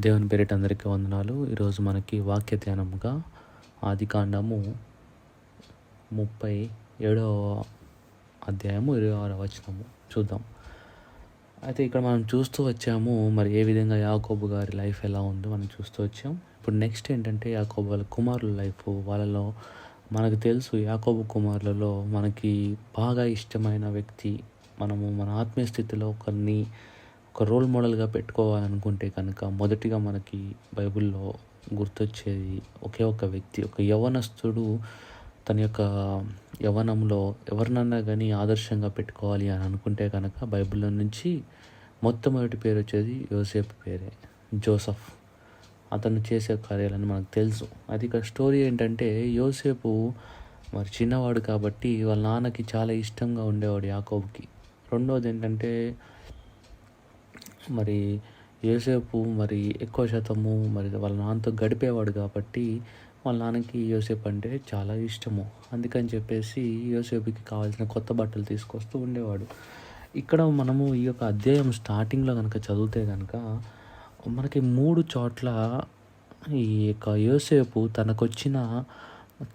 దేవుని పేరిట అందరికీ వందనాలు. ఈరోజు మనకి వాక్య ధ్యానముగా ఆదికాండము 37వ అధ్యాయము 26వ వచనము చూద్దాం. అయితే ఇక్కడ మనం చూస్తూ వచ్చాము, మరి ఏ విధంగా యాకోబు గారి లైఫ్ ఎలా ఉందో మనం చూస్తూ వచ్చాం. ఇప్పుడు నెక్స్ట్ ఏంటంటే యాకోబు వాళ్ళ కుమారుల లైఫ్. వాళ్ళలో మనకు తెలుసు, యాకోబు కుమారులలో మనకి బాగా ఇష్టమైన వ్యక్తి, మనము మన ఆత్మీయ స్థితిలో ఒక రోల్ మోడల్గా పెట్టుకోవాలనుకుంటే కనుక మొదటిగా మనకి బైబిల్లో గుర్తొచ్చేది ఒకే ఒక వ్యక్తి, ఒక యవ్వనస్తుడు తన యొక్క యవ్వనంలో ఎవరినన్నా కానీ ఆదర్శంగా పెట్టుకోవాలి అని అనుకుంటే కనుక బైబిల్లో నుంచి మొట్టమొదటి పేరు వచ్చేది యోసేపు పేరే, జోసఫ్. అతను చేసే కార్యాలని మనకు తెలుసు. అది ఇక్కడ స్టోరీ ఏంటంటే, యోసేపు మరి చిన్నవాడు కాబట్టి వాళ్ళ నాన్నకి చాలా ఇష్టంగా ఉండేవాడు యాకోబుకి. రెండోది ఏంటంటే, మరి యోసేపు మరి ఎక్కువ శాతము మరి వాళ్ళ నాన్నతో గడిపేవాడు కాబట్టి వాళ్ళ నాన్నకి యోసేపు అంటే చాలా ఇష్టము. అందుకని చెప్పేసి యోసేపుకి కావాల్సిన కొత్త బట్టలు తీసుకొస్తూ ఉండేవాడు. ఇక్కడ మనము ఈ యొక్క అధ్యాయం స్టార్టింగ్లో కనుక చదివితే కనుక మనకి 3 చోట్ల ఈ యొక్క యోసేపు తనకొచ్చిన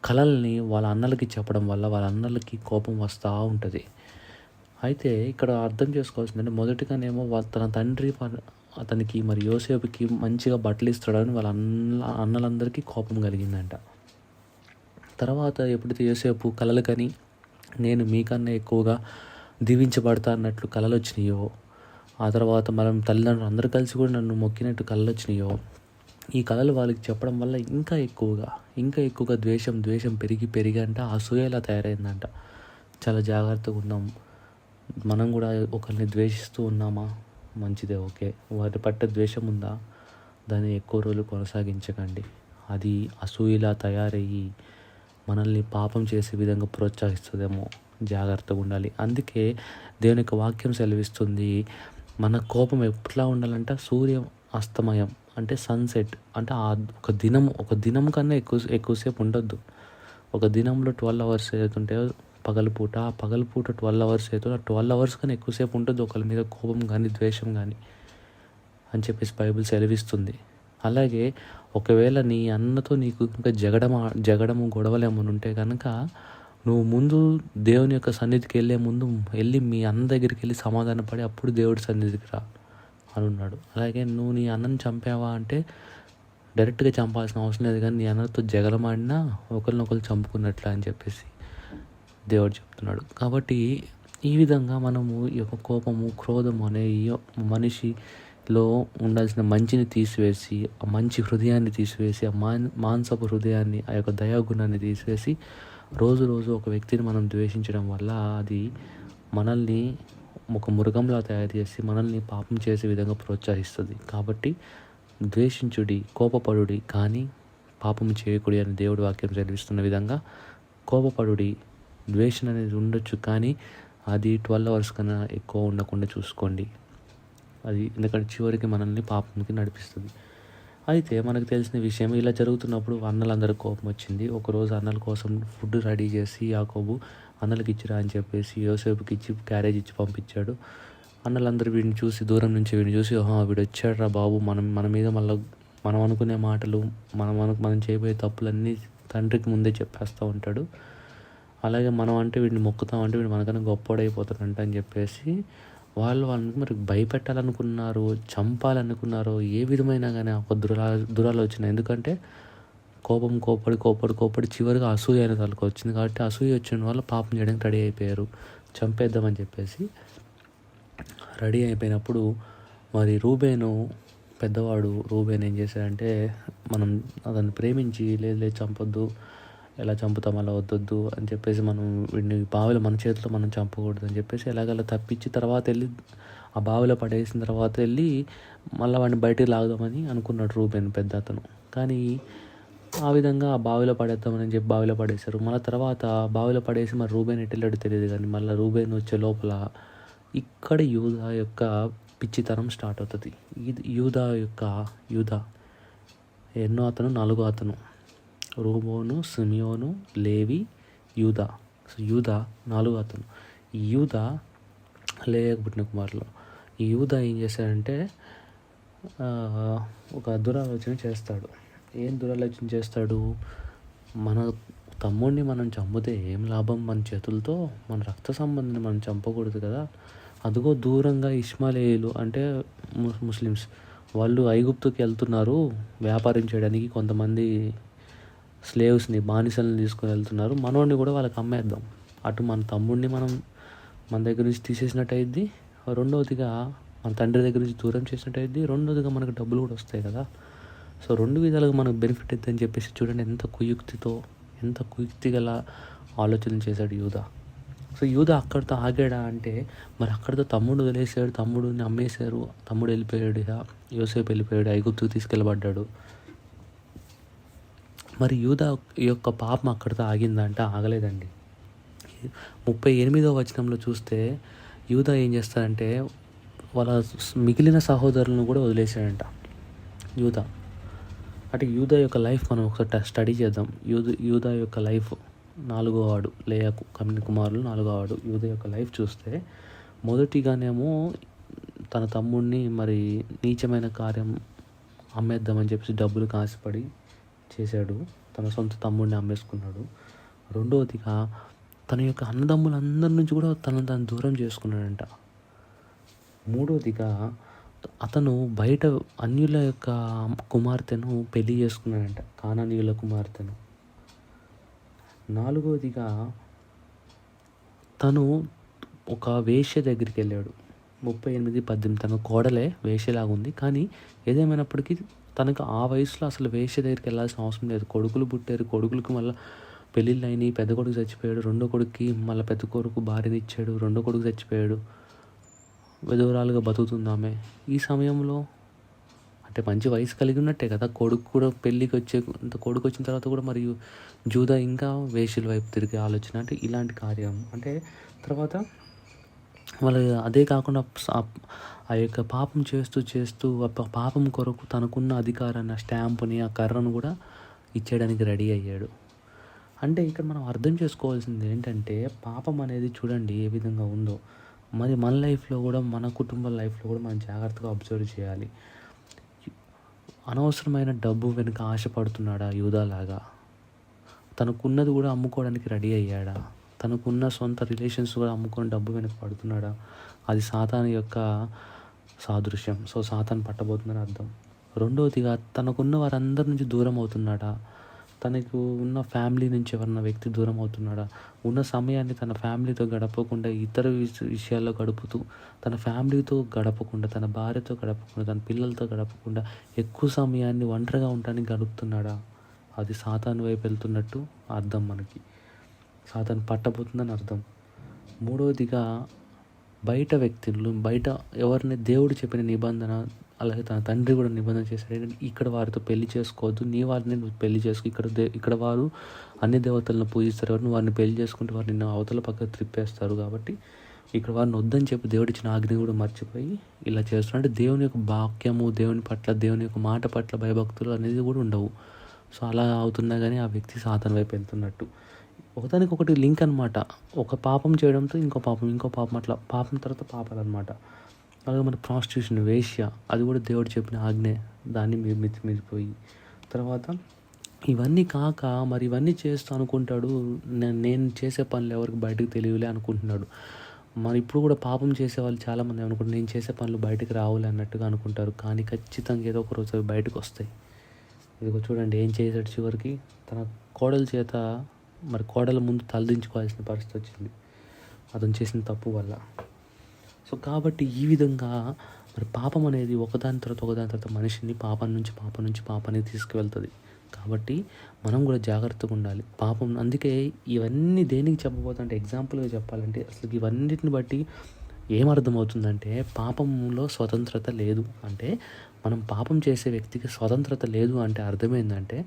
కలల్ని వాళ్ళ అన్నలకి చెప్పడం వల్ల వాళ్ళ అన్నలకి కోపం వస్తూ ఉంటుంది. అయితే ఇక్కడ అర్థం చేసుకోవాల్సిందంటే, మొదటిగానేమో తన తండ్రి అతనికి మరి యోసేపుకి మంచిగా బట్టలు ఇస్తాడని వాళ్ళ అన్నలందరికీ కోపం కలిగిందంట. తర్వాత ఎప్పుడైతే యోసేపు కలలు కని నేను మీకన్నా ఎక్కువగా దీవించబడతా అన్నట్లు కలలు వచ్చినాయో, ఆ తర్వాత మనం తల్లిదండ్రులు అందరూ కలిసి కూడా నన్ను మొక్కినట్టు కలలు వచ్చినాయో, ఈ కళలు వాళ్ళకి చెప్పడం వల్ల ఇంకా ఎక్కువగా ద్వేషం పెరిగి అంట అసూయలా తయారైందంట. చాలా జాగ్రత్తగా ఉన్నాం. మనం కూడా ఒకరిని ద్వేషిస్తూ ఉన్నామా? మంచిదే, ఓకే. వారి పట్ల ద్వేషం ఉందా? దాన్ని ఎక్కువ రోజులు కొనసాగించకండి. అది అసూయలా తయారయ్యి మనల్ని పాపం చేసే విధంగా ప్రోత్సహిస్తుందేమో. జాగ్రత్తగా ఉండాలి. అందుకే దేవుని యొక్క వాక్యం సెలవిస్తుంది, మన కోపం ఎట్లా ఉండాలంటే సూర్య అస్తమయం అంటే సన్సెట్ అంటే ఒక దినం కన్నా ఎక్కువసేపు ఉండొద్దు. ఒక దినంలో 12 అవర్స్ అవుతుంటే పగలపూట 12 అవర్స్ అవుతుంది. ఆ 12 అవర్స్ కానీ ఎక్కువసేపు ఉంటుంది ఒకరి మీద కోపం కానీ ద్వేషం కానీ అని చెప్పేసి బైబిల్ సెలవిస్తుంది. అలాగే ఒకవేళ నీ అన్నతో నీకు ఇంకా జగడము గొడవలు ఏమైనా ఉంటే కనుక నువ్వు ముందు దేవుని యొక్క సన్నిధికి వెళ్ళి మీ అన్న దగ్గరికి వెళ్ళి సమాధానపడి అప్పుడు దేవుడి సన్నిధికి రా అని ఉన్నాడు. అలాగే నువ్వు నీ అన్నని చంపావా అంటే డైరెక్ట్గా చంపాల్సిన అవసరం లేదు, కానీ నీ అన్నతో జగలమాడినా ఒకరినొకరు చంపుకున్నట్లా అని చెప్పేసి దేవుడు చెప్తున్నాడు. కాబట్టి ఈ విధంగా మనము ఈ యొక్క కోపము, క్రోధము అనే ఈ మనిషిలో ఉండాల్సిన మంచిని తీసివేసి, ఆ మంచి హృదయాన్ని తీసివేసి, ఆ మాంసపు హృదయాన్ని, ఆ యొక్క దయాగుణాన్ని తీసివేసి రోజు ఒక వ్యక్తిని మనం ద్వేషించడం వల్ల అది మనల్ని ఒక మృగంలా తయారు చేసి మనల్ని పాపం చేసే విధంగా ప్రోత్సహిస్తుంది. కాబట్టి ద్వేషించుడి, కోపపడుడి, కానీ పాపం చేయకుడి అని దేవుడి వాక్యం సెలవిస్తున్న విధంగా కోపపడుడి, ద్వేషం అనేది ఉండొచ్చు, కానీ అది 12 అవర్స్ కన్నా ఎక్కువ ఉండకుండా చూసుకోండి. అది ఎందుకంటే చివరికి మనల్ని పాపంకి నడిపిస్తుంది. అయితే మనకు తెలిసిన విషయం, ఇలా జరుగుతున్నప్పుడు అన్నలందరికీ కోపం వచ్చింది. ఒకరోజు అన్నల కోసం ఫుడ్ రెడీ చేసి యాకోబు అన్నలకి ఇచ్చిరా అని చెప్పేసి యోసేపుకి ఇచ్చి క్యారేజ్ ఇచ్చి పంపించాడు. అన్నలందరూ దూరం నుంచి వీడిని చూసి వీడు వచ్చాడురా బాబు, మన మీద మళ్ళీ మనం అనుకునే మాటలు, మనం చేయబోయే తప్పులన్నీ తండ్రికి ముందే చెప్పేస్తూ ఉంటాడు. అలాగే మనం అంటే వీడిని మొక్కుతామంటే వీడు మనకన్నా గొప్పవాడైపోతాడంట అని చెప్పేసి వాళ్ళని మరి భయపెట్టాలనుకున్నారు, చంపాలనుకున్నారు. ఏ విధమైన కానీ ఒక దురాలోచన. ఎందుకంటే కోపడి చివరిగా అసూయ అనే వాళ్ళకి వచ్చింది. కాబట్టి అసూయ వచ్చిన వాళ్ళు పాపం చేయడానికి రెడీ అయిపోయారు, చంపేద్దామని చెప్పేసి రెడీ అయిపోయినప్పుడు మరి పెద్దవాడు రూబేన్ ఏం చేశాడంటే, మనం అతన్ని ప్రేమించి లేదు చంపొద్దు, ఎలా చంపుతాం, అలా వద్దొద్దు అని చెప్పేసి మనం వీడిని బావిలో మన చేతిలో మనం చంపకూడదు అని చెప్పేసి ఎలాగలా తప్పించి తర్వాత వెళ్ళి ఆ బావిలో పడేసిన తర్వాత వెళ్ళి మళ్ళీ వాడిని బయటికి లాగుదామని అనుకున్నాడు రూబేన్ పెద్ద అతను. కానీ ఆ విధంగా ఆ బావిలో పడేద్దామని చెప్పి బావిలో పడేశారు. మళ్ళీ తర్వాత బావిలో పడేసి మరి రూబేన్ ఎటు వెళ్ళాడో తెలియదు, కానీ మళ్ళీ రూబేన్ వచ్చే లోపల ఇక్కడ యూదా యొక్క పిచ్చితనం స్టార్ట్ అవుతుంది. యూదా ఎన్నో అతను? 4వ అతను. రూబేను, సిమియోను, లేవి, యూదా. యూదా 4వ అతను. ఈ యూదా లేయకు పుట్టిన కుమారులు. ఈ యూదా ఏం చేశాడంటే ఆహ్, ఒక దురాలోచన చేస్తాడు. ఏం దురాలోచన చేస్తాడు? మన తమ్ముడిని మనం చంపితే ఏం లాభం మన చేతులతో? మన రక్త సంబంధిని మనం చంపకూడదు కదా! అదిగో దూరంగా ఇష్మాయిలీయులు అంటే ముస్లిమ్స్ వాళ్ళు ఐగుప్తుకి వెళ్తున్నారు వ్యాపారం చేయడానికి. కొంతమంది స్లేవ్స్‌ని బానిసలను తీసుకొని వెళ్తున్నారు. మనోడిని కూడా వాళ్ళకి అమ్మేద్దాం. అటు మన తమ్ముడిని మనం మన దగ్గర నుంచి తీసేసినట్టు అయిద్ది. రెండవదిగా మన తండ్రి దగ్గర నుంచి దూరం చేసినట్టు అయిద్ది. రెండోదిగా మనకు డబ్బులు కూడా వస్తాయి కదా! సో 2 విధాలుగా మనకు బెనిఫిట్ అయిద్దని చెప్పేసి చూడండి ఎంత కుయుక్తి గల ఆలోచనలు చేశాడు యూదా. సో యూదా అక్కడితో ఆగాడా అంటే మరి అక్కడితో తమ్ముడు వదిలేసాడు. తమ్ముడిని అమ్మేశారు. తమ్ముడు వెళ్ళిపోయాడు. ఇక యోసేపు వెళ్ళిపోయాడు. ఐగుప్తుకు తీసుకెళ్ళబడ్డాడు. మరి యూదా యొక్క పాపం అక్కడితో ఆగిందంటే ఆగలేదండి. 38వ వచనంలో చూస్తే యూదా ఏం చేస్తాడంటే వాళ్ళ మిగిలిన సహోదరులను కూడా వదిలేశాడంట యూదా. అంటే యూదా యొక్క లైఫ్ మనం ఒకసారి స్టడీ చేద్దాం. యూదా యొక్క లైఫ్ 4వ వాడు లేయా కన్య కుమారులు 4వ వాడు యూదా యొక్క లైఫ్ చూస్తే మొదటిగానేమో తన తమ్ముడిని మరి నీచమైన కార్యం అమ్మేద్దామని చెప్పేసి డబ్బులు ఆశపడి చేశాడు. తన సొంత తమ్ముడిని అమ్మేసుకున్నాడు. రెండవదిగా తన యొక్క అన్నదమ్ములందరి నుంచి కూడా తను దూరం చేసుకున్నాడంట. మూడవదిగా అతను బయట అన్యుల యొక్క కుమార్తెను పెళ్లి చేసుకున్నాడంట, కానానీయుల కుమార్తెను. నాలుగవదిగా తను ఒక వేశ్య దగ్గరికి వెళ్ళాడు. 38-18 తన కోడలే వేశ్యలాగా ఉంది. కానీ ఏదేమైనప్పటికీ తనకు ఆ వయసులో అసలు వేశ్య దగ్గరికి వెళ్ళాల్సిన అవసరం లేదు. కొడుకులు పుట్టారు. కొడుకులకి మళ్ళీ పెళ్ళిళ్ళు అయినాయి. పెద్ద కొడుకు చచ్చిపోయాడు. రెండో కొడుకుకి మళ్ళీ పెద్ద కొడుకు భార్యని ఇచ్చాడు. రెండో కొడుకు చచ్చిపోయాడు. విధవరాలుగా బతుకుతుంది ఆమె. ఈ సమయంలో అంటే మంచి వయసు కలిగి ఉన్నట్టే కదా. కొడుకు కూడా పెళ్ళికి కొడుకు వచ్చిన తర్వాత కూడా మరియు జూదా ఇంకా వేశ్యల వైపు తిరిగే ఆలోచన. అంటే ఇలాంటి కార్యం అంటే తర్వాత వాళ్ళు అదే కాకుండా ఆ యొక్క పాపం చేస్తూ పాపం కొరకు తనకున్న అధికారాన్ని, ఆ స్టాంపుని, ఆ కర్రను కూడా ఇచ్చేయడానికి రెడీ అయ్యాడు. అంటే ఇక్కడ మనం అర్థం చేసుకోవాల్సింది ఏంటంటే పాపం అనేది చూడండి ఏ విధంగా ఉందో. మరి మన లైఫ్లో కూడా మన కుటుంబ లైఫ్లో కూడా మనం జాగ్రత్తగా అబ్జర్వ్ చేయాలి. అనవసరమైన డబ్బు వెనుక ఆశపడుతున్నాడా యూదాలాగా? తనకున్నది కూడా అమ్ముకోవడానికి రెడీ అయ్యాడా? తనకున్న సొంత రిలేషన్స్ కూడా అమ్ముకొని డబ్బు వెనుక పడుతున్నాడా? అది సాతాను యొక్క సాదృశ్యం. సో సాతాను పట్టబోతుందని అర్థం. రెండవదిగా తనకున్న వారందరి నుంచి దూరం అవుతున్నాడా? తనకు ఉన్న ఫ్యామిలీ నుంచి ఎవరన్నా వ్యక్తి దూరం అవుతున్నాడా? ఉన్న సమయాన్ని తన ఫ్యామిలీతో గడపకుండా ఇతర విషయాల్లో గడుపుతూ, తన ఫ్యామిలీతో గడపకుండా, తన భార్యతో గడపకుండా, తన పిల్లలతో గడపకుండా ఎక్కువ సమయాన్ని ఒంటరిగా ఉండడానికి గడుపుతున్నాడా? అది సాతాను వైపు వెళ్తున్నట్టు అర్థం. మనకి సాతాను పట్టబోతుందని అర్థం. మూడవదిగా బయట వ్యక్తులు, బయట ఎవరిని దేవుడు చెప్పిన నిబంధన, అలాగే తన తండ్రి కూడా నిబంధన చేశాడు. ఏంటంటే ఇక్కడ వారితో పెళ్లి చేసుకోవద్దు, నీ వారిని నువ్వు పెళ్లి చేసుకో. ఇక్కడ వారు అన్ని దేవతలను పూజిస్తారు కాబట్టి వారిని పెళ్లి చేసుకుంటే వారు నిన్ను అవతల పక్కకు త్రిప్పేస్తారు. కాబట్టి ఇక్కడ వారిని వద్దని చెప్పి దేవుడు ఇచ్చిన ఆజ్ఞ కూడా మర్చిపోయి ఇలా చేస్తున్నారు. అంటే దేవుని యొక్క వాక్యము, దేవుని పట్ల, దేవుని యొక్క మాట పట్ల భయభక్తులు అనేది కూడా ఉండవు. సో అలా అవుతున్నా కానీ ఆ వ్యక్తి సాతాను వైపు వెళ్తున్నట్టు. ఒకదానికొకటి లింక్ అనమాట. ఒక పాపం చేయడంతో ఇంకో పాపం అట్లా పాపం తర్వాత పాపాలు అనమాట. అలాగే మన ప్రాస్టిట్యూషన్, వేశ్య, అది కూడా దేవుడు చెప్పిన ఆజ్ఞే. దాన్ని మితిపోయి తర్వాత ఇవన్నీ కాక మరి ఇవన్నీ చేస్తూ అనుకుంటాడు నేను చేసే పనులు ఎవరికి బయటకు తెలియలే అనుకుంటున్నాడు. మరి ఇప్పుడు కూడా పాపం చేసే వాళ్ళు చాలామంది అనుకుంటారు నేను చేసే పనులు బయటకు రావాలి అన్నట్టుగా అనుకుంటారు. కానీ ఖచ్చితంగా ఏదో ఒక రోజు అవి బయటకు వస్తాయి. ఇదిగో చూడండి ఏం చేశాడు చివరికి. తన కోడల చేత మరి కోడల ముందు తలదించుకోవాల్సిన పరిస్థితి వచ్చింది అతను చేసిన తప్పు వల్ల. సో కాబట్టి ఈ విధంగా మరి పాపం అనేది ఒకదాని తర్వాత మనిషిని పాపం నుంచి పాపానికి తీసుకువెళ్తుంది. కాబట్టి మనం కూడా జాగ్రత్తగా ఉండాలి. పాపం అందుకే ఇవన్నీ దేనికి చెప్పబోతుంటే ఎగ్జాంపుల్గా చెప్పాలంటే అసలు ఇవన్నిటిని బట్టి ఏమర్థమవుతుందంటే పాపంలో స్వతంత్రత లేదు. అంటే మనం పాపం చేసే వ్యక్తికి స్వతంత్రత లేదు అంటే అర్థమైందంటే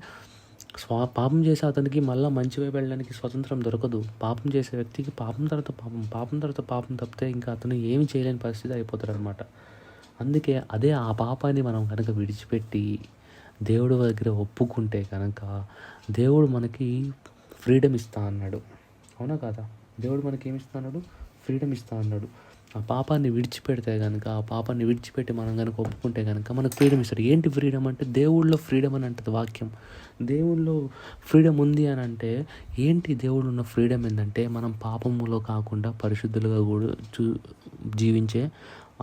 పాపం చేసే అతనికి మళ్ళీ మంచి వైపు వెళ్ళడానికి స్వతంత్రం దొరకదు. పాపం చేసే వ్యక్తికి పాపం తర్వాత పాపం తప్పితే ఇంకా అతను ఏమి చేయలేని పరిస్థితి అయిపోతాడు అనమాట. అందుకే ఆ పాపాన్ని మనం కనుక విడిచిపెట్టి దేవుడి దగ్గర ఒప్పుకుంటే కనుక దేవుడు మనకి ఫ్రీడమ్ ఇస్తా అన్నాడు. అవునా కాదా? దేవుడు మనకి ఏమి ఇస్తా అన్నాడు? ఫ్రీడమ్ ఇస్తా అన్నాడు. ఆ పాపాన్ని విడిచిపెడితే గనుక, ఆ పాపాన్ని విడిచిపెట్టి మనం గనుక ఒప్పుకుంటే గనుక మనకు ఫ్రీడమ్ ఇస్తాడు. ఏంటి ఫ్రీడమ్ అంటే, దేవుడిలో ఫ్రీడమ్ అని అంటది వాక్యం. దేవుడిలో ఫ్రీడమ్ ఉంది అని అంటే ఏంటి, దేవుడు ఉన్న ఫ్రీడమ్ ఏంటంటే, మనం పాపములో కాకుండా పరిశుద్ధులుగా కూడా జీవించే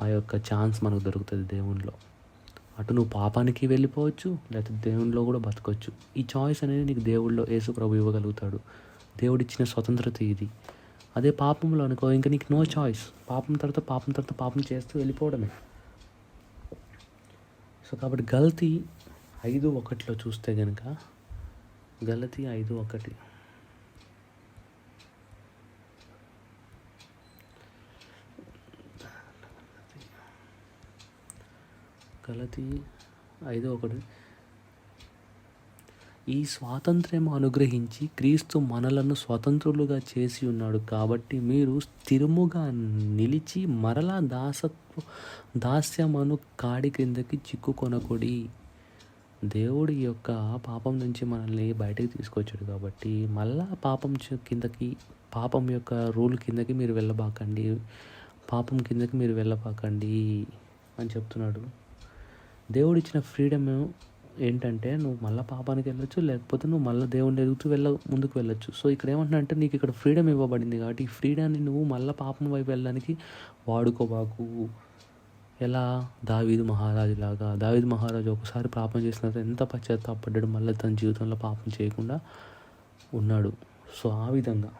ఆ యొక్క ఛాన్స్ మనకు దొరుకుతుంది దేవునిలో. అటు నువ్వు పాపానికి వెళ్ళిపోవచ్చు, లేకపోతే దేవునిలో కూడా బతకొచ్చు. ఈ చాయిస్ అనేది నీకు దేవుడిలో యేసు ప్రభు ఇవ్వగలుగుతాడు. దేవుడిచ్చిన స్వతంత్రత ఇది. అదే పాపంలో అనుకో, ఇంకా నీకు నో చాయిస్. పాపం తర్వాత పాపం చేస్తూ వెళ్ళిపోవడమే. సో కాబట్టి గలతీ 5:1 చూస్తే కనుక, గలతీ 5:1 గలతీ 5:1 ఈ స్వాతంత్ర్యము అనుగ్రహించి క్రీస్తు మనలను స్వతంత్రులుగా చేసి ఉన్నాడు కాబట్టి మీరు స్థిరముగా నిలిచి మరలా దాస్యమను కాడి క్రిందకి చిక్కుకొనకొడి. దేవుడి యొక్క పాపం నుంచి మనల్ని బయటకు తీసుకొచ్చాడు కాబట్టి మళ్ళా పాపం యొక్క రూల్ కిందకి మీరు వెళ్ళబాకండి, పాపం కిందకి మీరు వెళ్ళబాకండి అని చెప్తున్నాడు. దేవుడిచ్చిన ఫ్రీడమ్ ఏంటంటే, నువ్వు మళ్ళీ పాపానికి వెళ్ళొచ్చు, లేకపోతే నువ్వు మళ్ళీ దేవుడిని ఎదుగుతూ ముందుకు వెళ్ళొచ్చు. సో ఇక్కడ ఏమంటున్నా అంటే, నీకు ఇక్కడ ఫ్రీడమ్ ఇవ్వబడింది కాబట్టి ఈ ఫ్రీడాన్ని నువ్వు మళ్ళీ పాపం వైపు వెళ్ళడానికి వాడుకోబాకు. ఎలా? దావీదు మహారాజు ఒకసారి పాపం చేసిన తర్వాత ఎంత పశ్చాత్తాపడ్డాడు, మళ్ళీ తన జీవితంలో పాపం చేయకుండా ఉన్నాడు. సో ఆ విధంగా,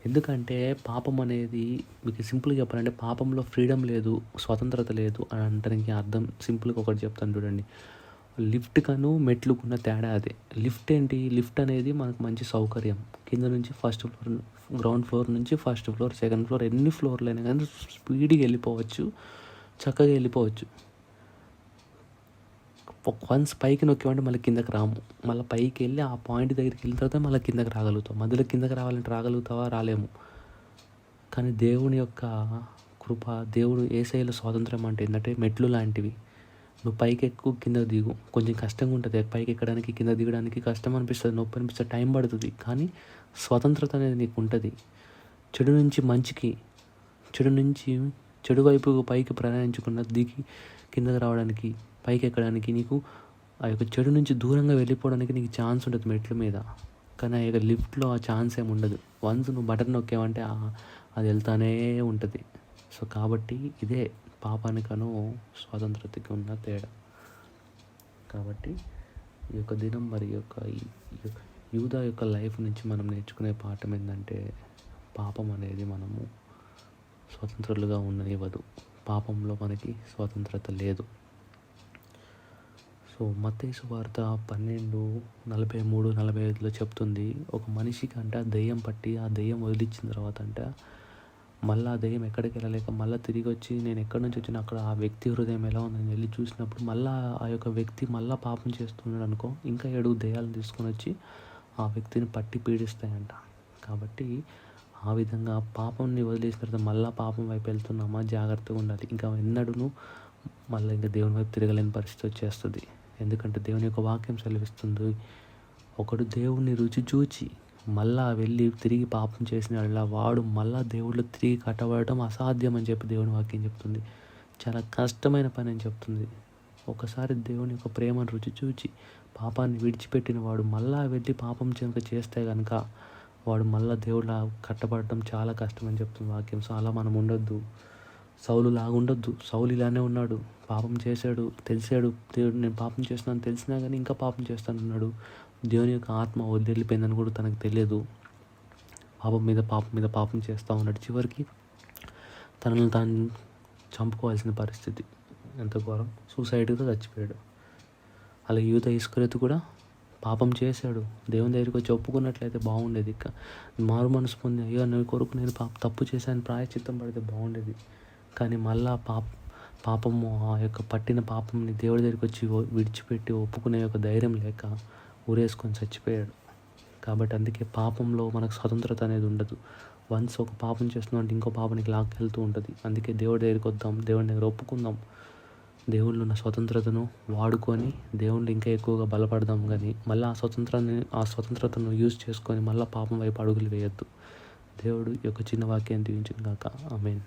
ఎందుకంటే పాపం అనేది మీకు సింపుల్గా చెప్పాలంటే, పాపంలో ఫ్రీడమ్ లేదు, స్వతంత్రత లేదు అని అంటానికి అర్థం సింపుల్గా ఒకటి చెప్తాను చూడండి. లిఫ్ట్కను మెట్లుకున్న తేడా అదే. లిఫ్ట్ అనేది మనకు మంచి సౌకర్యం. కింద నుంచి గ్రౌండ్ ఫ్లోర్ నుంచి ఫస్ట్ ఫ్లోర్, సెకండ్ ఫ్లోర్, ఎన్ని ఫ్లోర్లు అయినా కానీ స్పీడ్గా వెళ్ళిపోవచ్చు, చక్కగా వెళ్ళిపోవచ్చు. వన్స్ పైకి నొక్కేమంటే మళ్ళీ కిందకి రాము. మళ్ళీ పైకి వెళ్ళి ఆ పాయింట్ దగ్గరికి వెళ్ళిన తర్వాత మళ్ళీ కిందకి రాగలుగుతాం. మధ్యలో కిందకి రావాలంటే రాగలుగుతావా? రాలేము. కానీ దేవుని యొక్క కృప, దేవుడు యేసయ్యలో స్వాతంత్రం అంటే ఏంటంటే మెట్లు లాంటివి. నువ్వు పైకి ఎక్కువ కిందకు దిగు, కొంచెం కష్టంగా ఉంటుంది. పైకి ఎక్కడానికి కింద దిగడానికి కష్టం అనిపిస్తుంది, నొప్పి అనిపిస్తుంది, టైం పడుతుంది. కానీ స్వతంత్రత అనేది నీకు ఉంటుంది. చెడు నుంచి మంచికి, చెడు వైపు పైకి ప్రయాణించకుండా దిగి కిందకి రావడానికి, పైకి ఎక్కడానికి, నీకు ఆ యొక్క చెడు నుంచి దూరంగా వెళ్ళిపోవడానికి నీకు ఛాన్స్ ఉంటుంది మెట్ల మీద. కానీ ఆ యొక్క లిఫ్ట్లో ఆ ఛాన్స్ ఏమి ఉండదు. వన్స్ నువ్వు బటన్ నొక్కావంటే అది వెళ్తానే ఉంటుంది. సో కాబట్టి ఇదే పాపానికను స్వాతంత్రతకి ఉన్న తేడా. కాబట్టి ఈ యొక్క దినం మరి యొక్క యూదా యొక్క లైఫ్ నుంచి మనం నేర్చుకునే పాఠం ఏంటంటే, పాపం అనేది మనము స్వతంత్రులుగా ఉండనివ్వదు. పాపంలో మనకి స్వతంత్రత లేదు. సో మత్తయి సువార్త 12:43-45 చెప్తుంది, ఒక మనిషికి అంటే ఆ దెయ్యం పట్టి ఆ దెయ్యం వదిలించిన తర్వాత అంటే మళ్ళీ ఆ దెయ్యం ఎక్కడికి వెళ్ళలేక మళ్ళీ తిరిగి వచ్చి, నేను ఎక్కడి నుంచి వచ్చినా అక్కడ ఆ వ్యక్తి హృదయం ఎలా ఉందని వెళ్ళి చూసినప్పుడు మళ్ళీ ఆ యొక్క వ్యక్తి మళ్ళీ పాపం చేస్తున్నాడు అనుకో, ఇంకా 7 దెయ్యాలను తీసుకొని వచ్చి ఆ వ్యక్తిని పట్టి పీడిస్తాయంట. కాబట్టి ఆ విధంగా పాపంని వదిలేసిన తర్వాత మళ్ళీ పాపం వైపు వెళ్తున్నామా, జాగ్రత్తగా ఉండాలి. ఇంకా ఎన్నడూ మళ్ళీ ఇంకా దేవుని వైపు తిరగలేని పరిస్థితి వచ్చేస్తుంది. ఎందుకంటే దేవుని యొక్క వాక్యం సెలవిస్తుంది, ఒకడు దేవుణ్ణి రుచి చూచి మళ్ళా వెళ్ళి తిరిగి పాపం చేసిన వాడు మళ్ళా దేవుళ్ళు తిరిగి కట్టబడటం అసాధ్యం అని చెప్పి దేవుని వాక్యం చెప్తుంది. చాలా కష్టమైన పని అని చెప్తుంది. ఒకసారి దేవుని యొక్క ప్రేమను రుచి చూచి పాపాన్ని విడిచిపెట్టిన వాడు మళ్ళా వెళ్ళి పాపం చేస్తే కనుక వాడు మళ్ళీ దేవుళ్ళ కట్టబడటం చాలా కష్టం అని చెప్తుంది వాక్యం. సో అలా మనం ఉండొద్దు. సౌలు లాగా ఉండొద్దు. సౌలు ఇలానే ఉన్నాడు, పాపం చేశాడు, తెలిసాడు, దేవుడు నేను పాపం చేస్తున్నాను తెలిసినా కానీ ఇంకా పాపం చేస్తానన్నాడు. దేవుని యొక్క ఆత్మ వదిలిపోయిందని కూడా తనకు తెలియదు. పాపం మీద పాపం చేస్తూ ఉన్నాడు. చివరికి తనను తాను చంపుకోవాల్సిన పరిస్థితి. ఎంత ఘోరం! సూసైడ్గా చచ్చిపోయాడు. అలా యూదా ఇస్కరియోతు కూడా పాపం చేశాడు. దేవుని దగ్గరికి వచ్చి ఒప్పుకున్నట్లయితే బాగుండేది. మారు మనసు పొంది, అయ్యో నీ కొరకు నేను తప్పు చేశాను ప్రాయశ్చిత్తం పడితే బాగుండేది. కానీ మళ్ళా పాపము, ఆ యొక్క పట్టిన పాపంని దేవుడి దగ్గరికి వచ్చి విడిచిపెట్టి ఒప్పుకునే యొక్క ధైర్యం లేక ఊరేసుకొని చచ్చిపోయాడు. కాబట్టి అందుకే పాపంలో మనకు స్వతంత్రత అనేది ఉండదు. వన్స్ ఒక పాపం చేస్తున్నాం అంటే ఇంకో పాపానికి లాక్కెళ్తూ ఉంటుంది. అందుకే దేవుడి దగ్గరికి వద్దాం, దేవుడి దగ్గర ఒప్పుకుందాం, దేవుళ్ళు ఉన్న స్వతంత్రతను వాడుకొని దేవుళ్ళు ఇంకా ఎక్కువగా బలపడదాం. కానీ మళ్ళీ ఆ స్వతంత్రతను యూజ్ చేసుకొని మళ్ళీ పాపం వైపు అడుగులు వేయొద్దు. దేవుడు ఈ యొక్క చిన్న వాక్యాన్ని దీవించును గాక. ఆమేన్.